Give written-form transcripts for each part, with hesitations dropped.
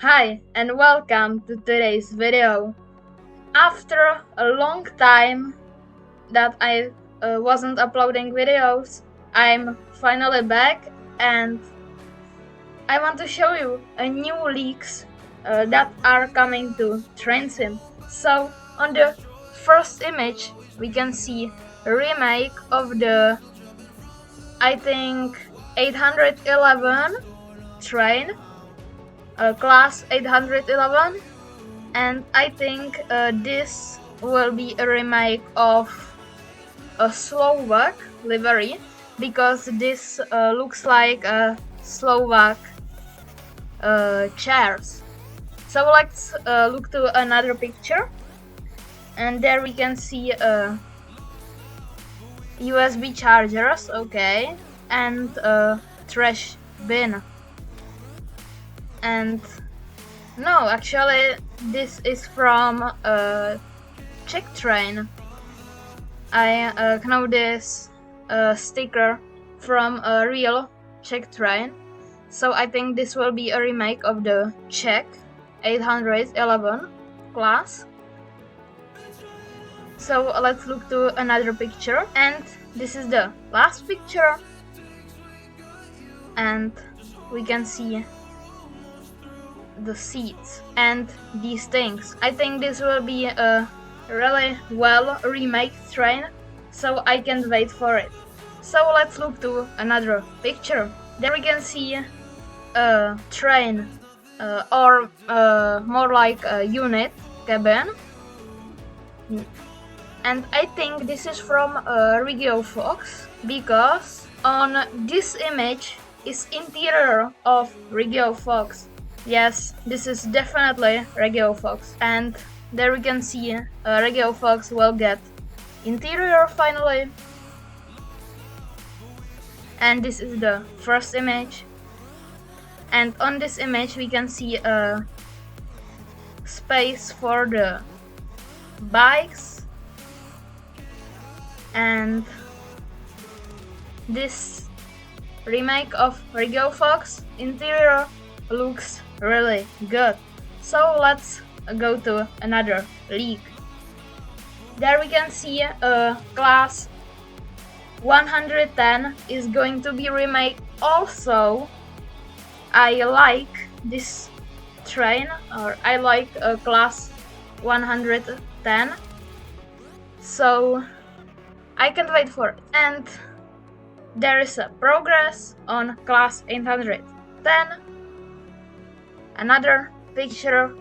Hi and welcome to today's video. After a long time that I wasn't uploading videos, I'm finally back and I want to show you a new leaks that are coming to Train Sim. So on the first image we can see a remake of the I think 811 train, class 811. And I think this will be a remake of a Slovak livery because this looks like a Slovak chairs. So let's look to another picture, and there we can see USB chargers, okay, and a trash bin. And no, actually this is from a Czech train. I know this sticker from a real Czech train, so I think this will be a remake of the Czech 811 class. So let's look to another picture, and this is the last picture, and we can see the seats and these things. I think this will be a really well remade train, so I can't wait for it. So let's look to another picture. There we can see a train, or more like a unit cabin, and I think this is from Regio Fox because on this image is interior of Regio Fox. Yes, this is definitely Regio Fox, and there we can see Regio Fox will get interior finally. And this is the first image, and on this image we can see a space for the bikes, and this remake of Regio Fox interior looks really good. So let's go to another leak. There we can see a class 110 is going to be remade also. I like this train, or I like class 110, so I can't wait for it. And there is a progress on class 810. Another picture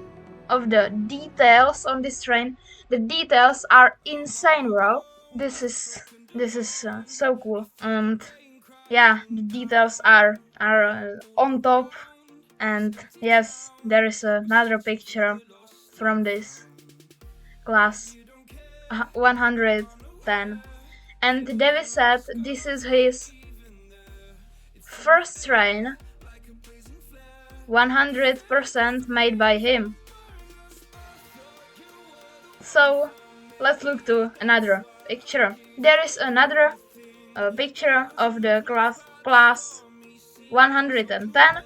of the details on this train. The details are insane, bro. This is so cool, and yeah, the details are on top. And yes, there is another picture from this class 110, and David said this is his first train 100% made by him. So let's look to another picture. There is another picture of the class 110,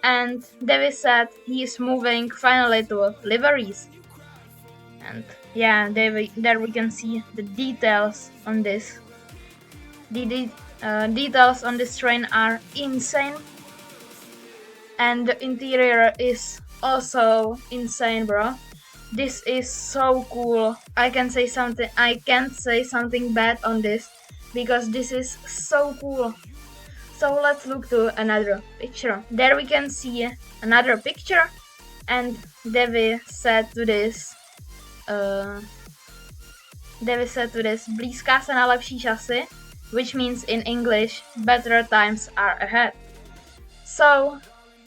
and David said he is moving finally to liveries. And yeah, there we can see the details on this. The details on this train are insane, and the interior is also insane, bro. This is so cool. I can't say something bad on this because this is so cool. So let's look to another picture. There we can see another picture, and Devi said to this blízká se na lepší časy, which means in English better times are ahead. So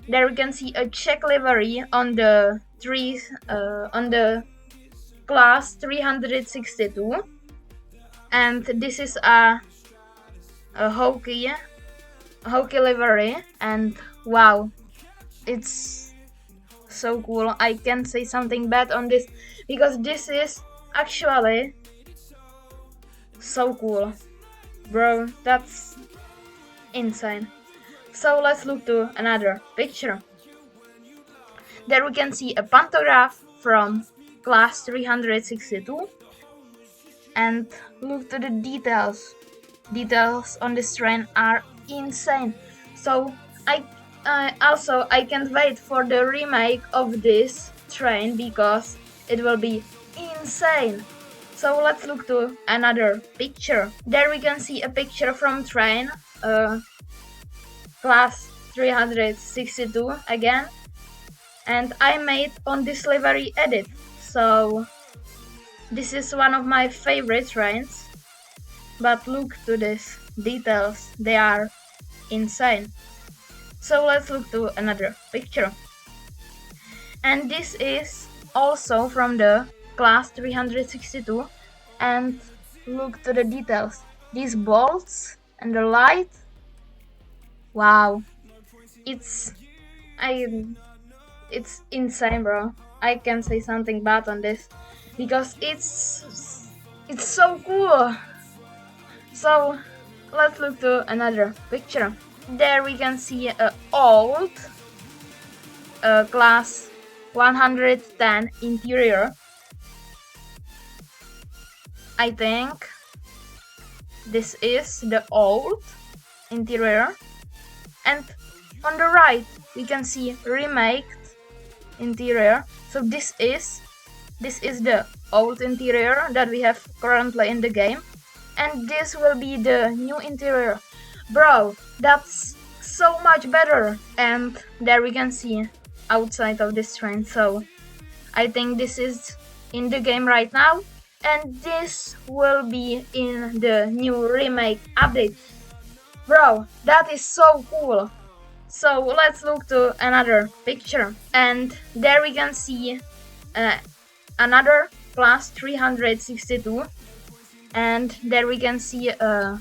there we can see a Czech livery on the class 362, and this is a hockey livery, and wow, it's so cool. I can't say something bad on this because this is actually so cool, bro. That's insane. So let's look to another picture. There we can see a pantograph from class 362. And look to the details. Details on this train are insane. So I can't wait for the remake of this train because it will be insane. So let's look to another picture. There we can see a picture from train class 362 again, and I made on this livery edit. So this is one of my favorite trains, but look to this details, they are insane. So let's look to another picture. And this is also from the class 362, and look to the details. These bolts and the light. Wow. It's insane, bro. I can't say something bad on this because it's so cool. So let's look to another picture. There we can see a old class 110 interior. I think this is the old interior, and on the right we can see remake interior. So this is the old interior that we have currently in the game, and this will be the new interior. Bro, that's so much better. And there we can see outside of this train. So I think this is in the game right now, and this will be in the new remake update. Bro, that is so cool. So let's look to another picture, and there we can see another class 362, and there we can see a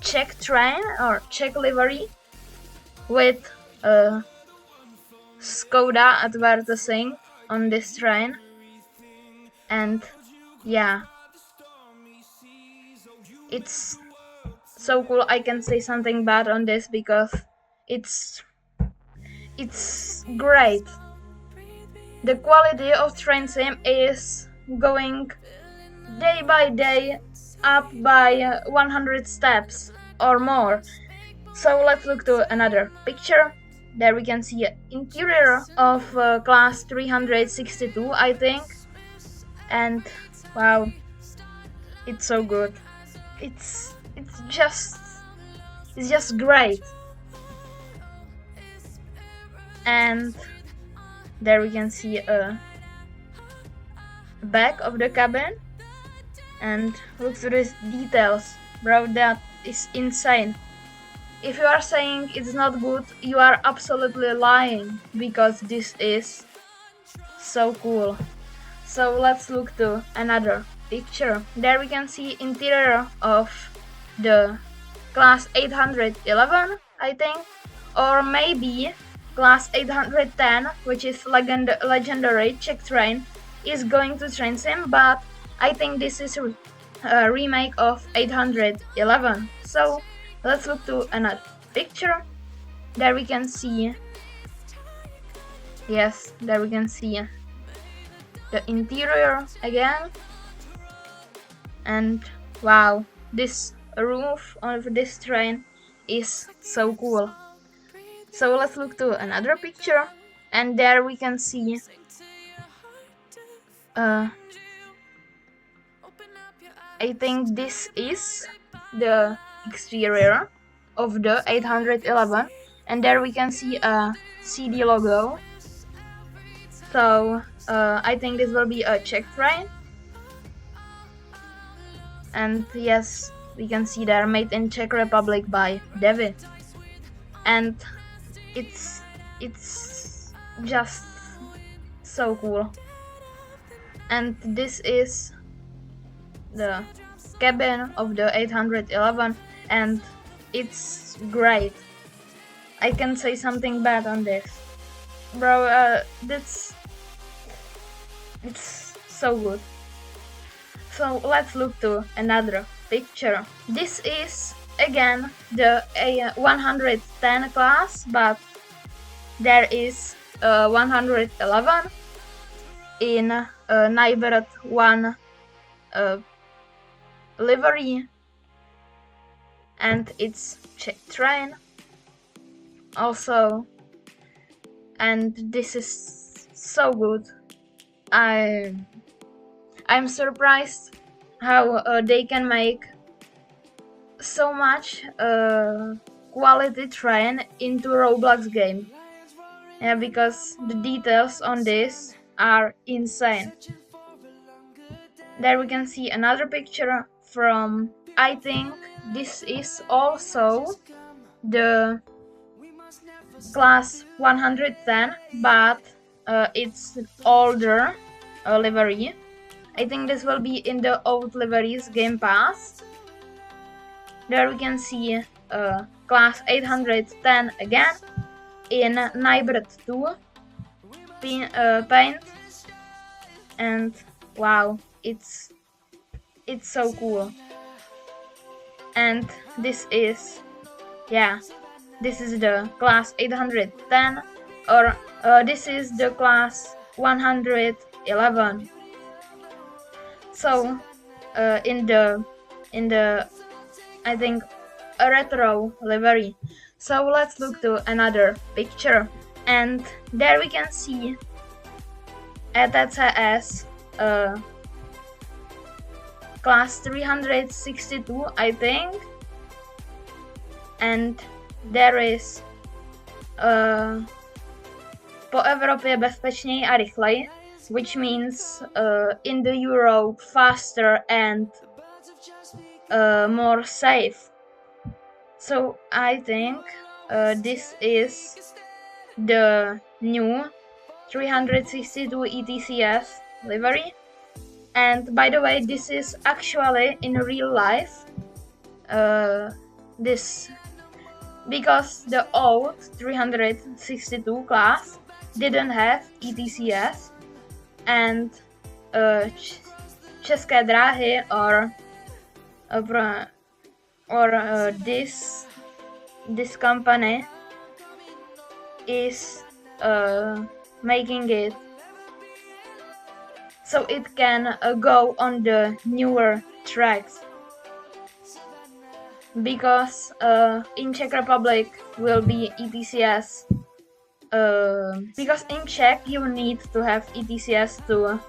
Czech train or Czech livery with Skoda advertising on this train. And yeah, it's so cool. I can say something bad on this because it's great. The quality of train sim is going day by day up by 100 steps or more. So let's look to another picture. There we can see an interior of class 362, I think. And wow, it's so good. It's just great. And there we can see a back of the cabin, and look to these details, bro, that is insane. If you are saying it's not good, you are absolutely lying, because this is so cool. So let's look to another picture. There we can see interior of the class 811, I think, or maybe class 810, which is legendary Czech train, is going to train sim, but I think this is a remake of 811. So let's look to another picture. There we can see, yes, there we can see the interior again. And wow, this roof of this train is so cool. So let's look to another picture, and there we can see I think this is the exterior of the 811, and there we can see a CD logo. So I think this will be a Czech train, and yes, we can see they're made in Czech Republic by Devi, and it's just so cool. And this is the cabin of the 811, and it's great. I can say something bad on this, bro. It's so good. So let's look to another picture. This is again the 110 class, but there is 111 in Nybird 1 livery, and its train also, and this is so good. I'm surprised how they can make so much quality train into Roblox game. Yeah, because the details on this are insane. There we can see another picture from, I think this is also the class 110, but it's older livery. I think this will be in the old liveries Game Pass. There we can see class 810 again in Nybird 2 paint, and wow, it's so cool. And this is, yeah, this is the class 810, or this is the class 111. So in the I think a retro livery. So let's look to another picture, and there we can see ETCS class 362, I think, and there is po Evropě bezpečněji a rychleji, which means in the Europe faster and more safe. So I think this is the new 362 ETCS livery. And by the way, this is actually in real life. This because the old 362 class didn't have ETCS, and České dráhy or this company is making it so it can go on the newer tracks, because in Czech Republic will be ETCS, because in Czech you need to have ETCS to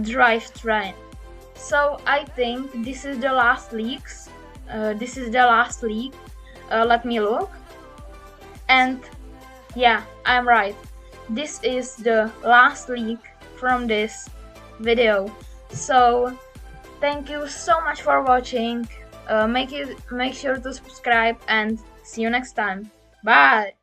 drive train. So I think this is the last leaks. This is the last leak. Let me look. And yeah, I'm right. This is the last leak from this video. So thank you so much for watching. Make sure to subscribe, and see you next time. Bye.